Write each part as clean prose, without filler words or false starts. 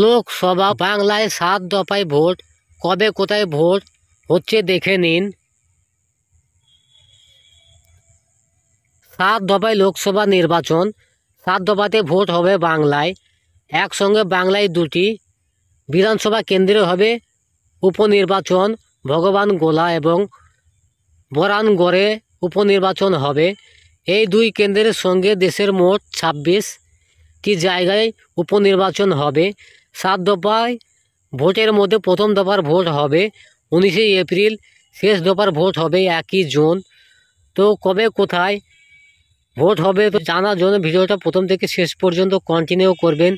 লোকসভা বাংলায় 7 দফায় ভোট, কবে কোথায় ভোট হচ্ছে দেখে নিন। 7 দফায় লোকসভা নির্বাচন। 7 দফাতে ভোট হবে বাংলায়। একসঙ্গে বাংলায় 2টি বিধানসভা কেন্দ্রে হবে উপনির্বাচন। ভগবান গোলা এবং বরানগড়ে উপনির্বাচন হবে। এই 2 কেন্দ্রের সঙ্গে দেশের মোট 26টি জায়গায় উপনির্বাচন হবে। 7 দফায় ভোটের মধ্যে প্রথম দফার ভোট হবে 19 এপ্রিল, শেষ দফার ভোট হবে 1 জুন। তো কবে কোথায় ভোট হবে তো জানার জন্য ভিডিওটা প্রথম থেকে শেষ পর্যন্ত কন্টিনিউ করবেন।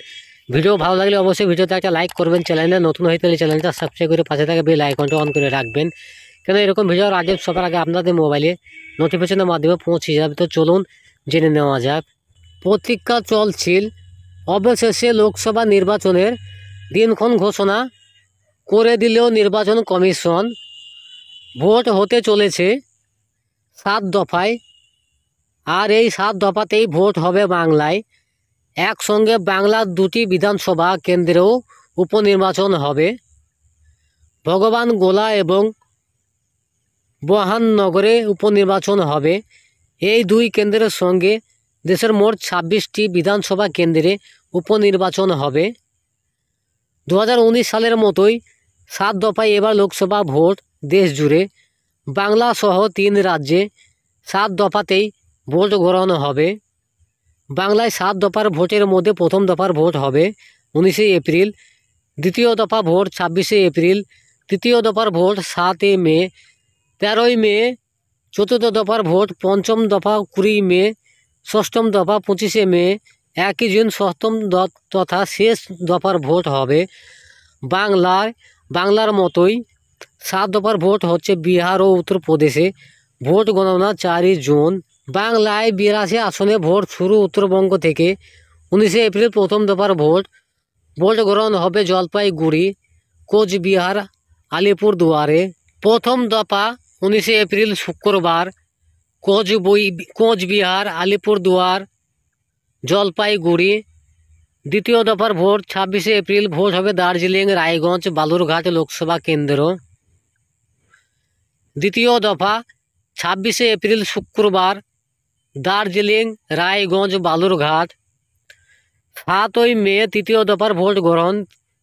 ভিডিও ভালো লাগলে অবশ্যই ভিডিওতে একটা লাইক করবেন। চ্যানেলে নতুন হয়ে তাহলে চ্যানেলটা সাবস্ক্রাইব করে পাশে থাকা বেল আইকনটা অন করে রাখবেন, কেন এরকম ভিডিওর আগে সবার আগে আপনাদের মোবাইলে নোটিফিকেশনের মাধ্যমে পৌঁছে যাবে। তো চলুন জেনে নেওয়া যাক। প্রতীক্ষা চলছিল, অবশেষে লোকসভা নির্বাচনের দিনক্ষণ ঘোষণা করে দিলেও নির্বাচন কমিশন। ভোট হতে চলেছে 7 দফায়, আর এই 7 দফাতেই ভোট হবে বাংলায়। একসঙ্গে বাংলার 2টি বিধানসভা কেন্দ্রেও উপনির্বাচন হবে। ভগবান গোলা এবং বহাননগরে উপনির্বাচন হবে। এই 2 কেন্দ্রের সঙ্গে দেশের মোট 26টি বিধানসভা কেন্দ্রে উপনির্বাচন হবে। 2019 সালের মতোই 7 দফায় এবার লোকসভা ভোট দেশ জুড়ে। বাংলা সহ 3 রাজ্যে 7 দফাতেই ভোট গ্রহণ হবে। বাংলায় 7 দফার ভোটের মধ্যে প্রথম দফার ভোট হবে 19 এপ্রিল, দ্বিতীয় দফা ভোট 26 এপ্রিল, তৃতীয় দফার ভোট 7 মে, 13 মে, চতুর্থ দফার ভোট 5ম দফা 20 মে, ষষ্ঠম দফা 25 মে, 1 জুন সপ্তম তথা শেষ দফার ভোট হবে। বাংলার মতোই 7 দফার ভোট হচ্ছে বিহার ও উত্তরপ্রদেশে। ভোট গণনা 4 জুন। বাংলায় 82 আসনে ভোট শুরু উত্তরবঙ্গ থেকে। 19 এপ্রিল প্রথম দফার ভোট গ্রহণ হবে জলপাইগুড়ি, কোচবিহার, আলিপুরদুয়ারে। প্রথম দফা 19 এপ্রিল শুক্রবার কোচবিহার, আলিপুরদুয়ার, জলপাইগুড়ি। দ্বিতীয় দফার ভোট 26 এপ্রিল ভোট হবে দার্জিলিং, রায়গঞ্জ, বালুরঘাট লোকসভা কেন্দ্র। দ্বিতীয় দফা 26 এপ্রিল শুক্রবার দার্জিলিং, রায়গঞ্জ, বালুরঘাট। 7 মে তৃতীয় দফার ভোট গ্রহণ।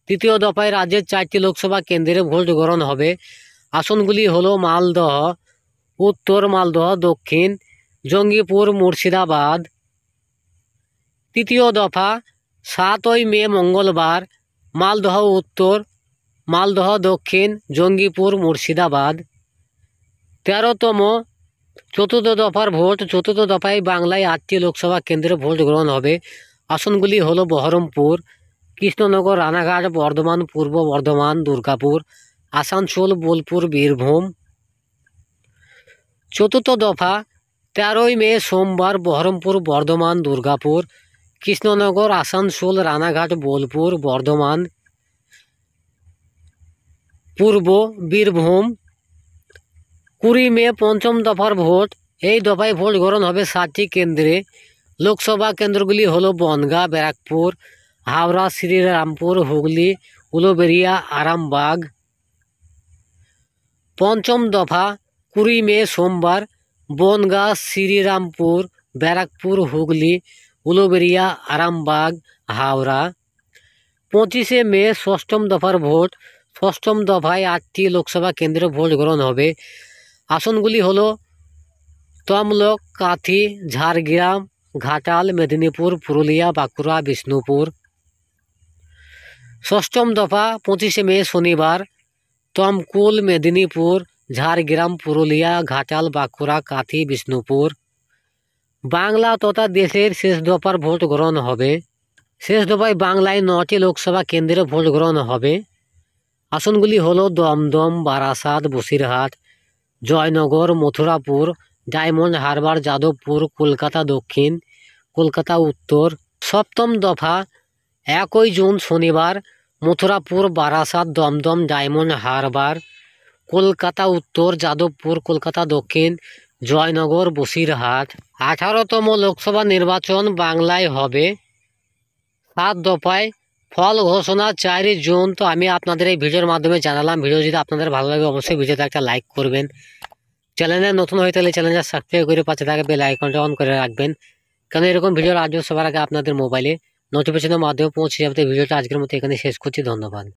তৃতীয় দফায় রাজ্যের 4টি লোকসভা কেন্দ্রে ভোট গ্রহণ হবে। আসনগুলি হলো মালদহ, উত্তর মালদহ, দক্ষিণ জঙ্গিপুর, মুর্শিদাবাদ। তৃতীয় দফা 7 মে মঙ্গলবার মালদহ উত্তর, মালদহ দক্ষিণ, জঙ্গিপুর, মুর্শিদাবাদ। 13তম চতুর্থ দফার ভোট। চতুর্থ দফায় বাংলায় 8টি লোকসভা কেন্দ্রে ভোট গ্রহণ হবে। আসনগুলি হলো বহরমপুর, কৃষ্ণনগর, রানাঘাট, বর্ধমান, পূর্ব বর্ধমান, দুর্গাপুর, আসানসোল, বোলপুর, বীরভূম। চতুর্থ দফা 13 মে সোমবার বহরমপুর, বর্ধমান, দুর্গাপুর, কৃষ্ণনগর, আসানসোল, রানাঘাট, বোলপুর, বর্ধমান, পূর্ব বীরভূম। 20 মে পঞ্চম দফার ভোট। এই দফায় ভোট গ্রহণ হবে 7টি কেন্দ্রে। লোকসভা কেন্দ্রগুলি হলো বনগাঁ, ব্যারাকপুর, হাওড়া, শ্রীরামপুর, হুগলি, উলুবেড়িয়া, আরামবাগ। পঞ্চম দফা 20 মে সোমবার বনগাঁ, শ্রীরামপুর, ব্যারাকপুর, হুগলি, উলুবেড়িয়া, আরামবাগ, হাওড়া। 25 মে ষষ্ঠম দফার ভোট। ষষ্ঠম দফায় 8টি লোকসভা কেন্দ্রে ভোট গ্রহণ হবে। আসনগুলি হলো তমলুক, কাঁথি, ঝাড়গ্রাম, ঘাটাল, মেদিনীপুর, পুরুলিয়া, বাঁকুড়া, বিষ্ণুপুর। ষষ্ঠম দফা 25 মে শনিবার তমকুল, মেদিনীপুর, ঝাড়গ্রাম, পুরুলিয়া, ঘাটাল, বাঁকুড়া, কাঁথি, বিষ্ণুপুর। বাংলা তথা দেশের শেষ দফার ভোট গ্রহণ হবে। শেষ দফায় বাংলায় 9টি লোকসভা কেন্দ্রে ভোট গ্রহণ হবে। আসনগুলি হলো দমদম, বারাসাত, বসিরহাট, জয়নগর, মথুরাপুর, ডায়মন্ড হারবার, যাদবপুর, কলকাতা দক্ষিণ, কলকাতা উত্তর। সপ্তম দফা 1 জুন শনিবার মথুরাপুর, বারাসাত, দমদম, ডায়মন্ড হারবার, কলকাতা উত্তর, যাদবপুর, কলকাতা দক্ষিণ, জয়নগর, বসিরহাট। 18তম লোকসভা নির্বাচন বাংলায় হবে। 7 দফায় ফল ঘোষণা 4 জুন। তো আমি আপনাদের এই ভিডিওর মাধ্যমে জানালাম। ভিডিও যদি আপনাদের ভালো লাগে অবশ্যই ভিডিওতে একটা লাইক করবেন। চ্যানেলে নতুন হয়ে থাকলে চ্যানেলটা সাবস্ক্রাইব করে পাশে থাকা বেল আইকনটা অন করে রাখবেন, কারণ এরকম ভিডিওর আজও সবার আগে আপনাদের মোবাইলে নোটিফিকেশনের মাধ্যমে পৌঁছে যাবে। ভিডিওটা আজকের মতো এখানে শেষ করছি। ধন্যবাদ।